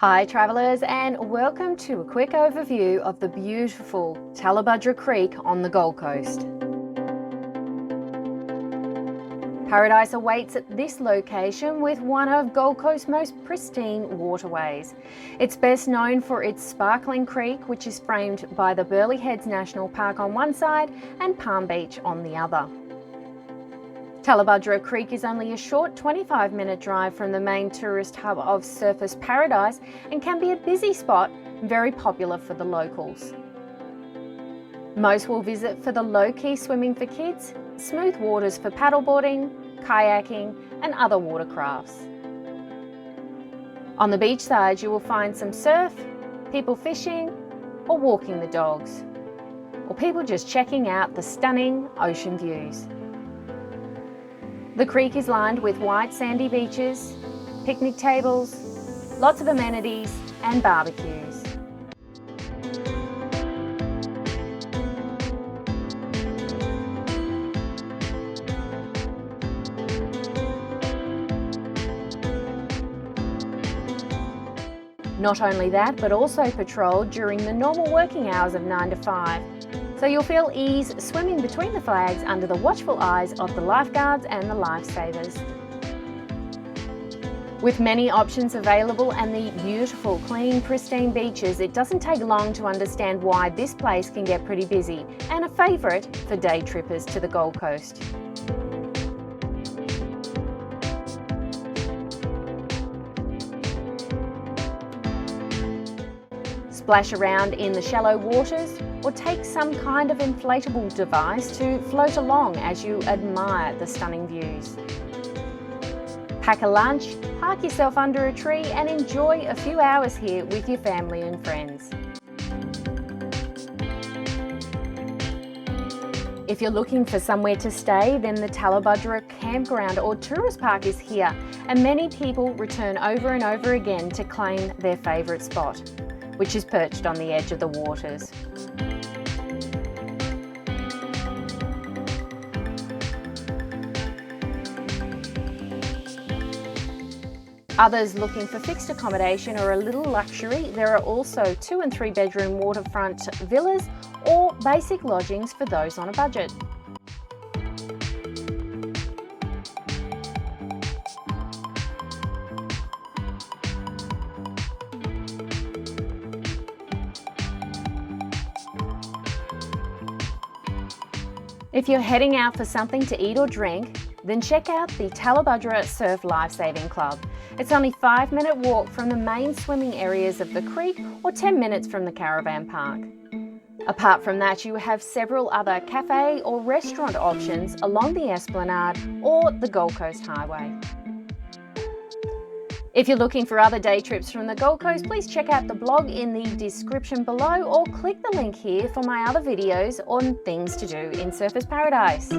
Hi travellers, and welcome to a quick overview of the beautiful Tallebudgera Creek on the Gold Coast. Paradise awaits at this location with one of Gold Coast's most pristine waterways. It's best known for its sparkling creek, which is framed by the Burleigh Heads National Park on one side and Palm Beach on the other. Tallebudgera Creek is only a short 25-minute drive from the main tourist hub of Surfers Paradise and can be a busy spot, very popular for the locals. Most will visit for the low-key swimming for kids, smooth waters for paddleboarding, kayaking and other watercrafts. On the beach side you will find some surf, people fishing or walking the dogs, or people just checking out the stunning ocean views. The creek is lined with white sandy beaches, picnic tables, lots of amenities and barbecues. Not only that, but also patrolled during the normal working hours of 9 to 5. So you'll feel ease swimming between the flags under the watchful eyes of the lifeguards and the lifesavers. With many options available and the beautiful, clean, pristine beaches, it doesn't take long to understand why this place can get pretty busy and a favourite for day trippers to the Gold Coast. Splash around in the shallow waters or take some kind of inflatable device to float along as you admire the stunning views. Pack a lunch, park yourself under a tree and enjoy a few hours here with your family and friends. If you're looking for somewhere to stay, then the Tallebudgera Campground or Tourist Park is here, and many people return over and over again to claim their favourite spot, which is perched on the edge of the waters. Others looking for fixed accommodation or a little luxury, there are also 2- and 3-bedroom waterfront villas or basic lodgings for those on a budget. If you're heading out for something to eat or drink, then check out the Tallebudgera Surf Lifesaving Club. It's only a 5-minute walk from the main swimming areas of the creek or 10 minutes from the caravan park. Apart from that, you have several other cafe or restaurant options along the Esplanade or the Gold Coast Highway. If you're looking for other day trips from the Gold Coast, please check out the blog in the description below or click the link here for my other videos on things to do in Surfers Paradise.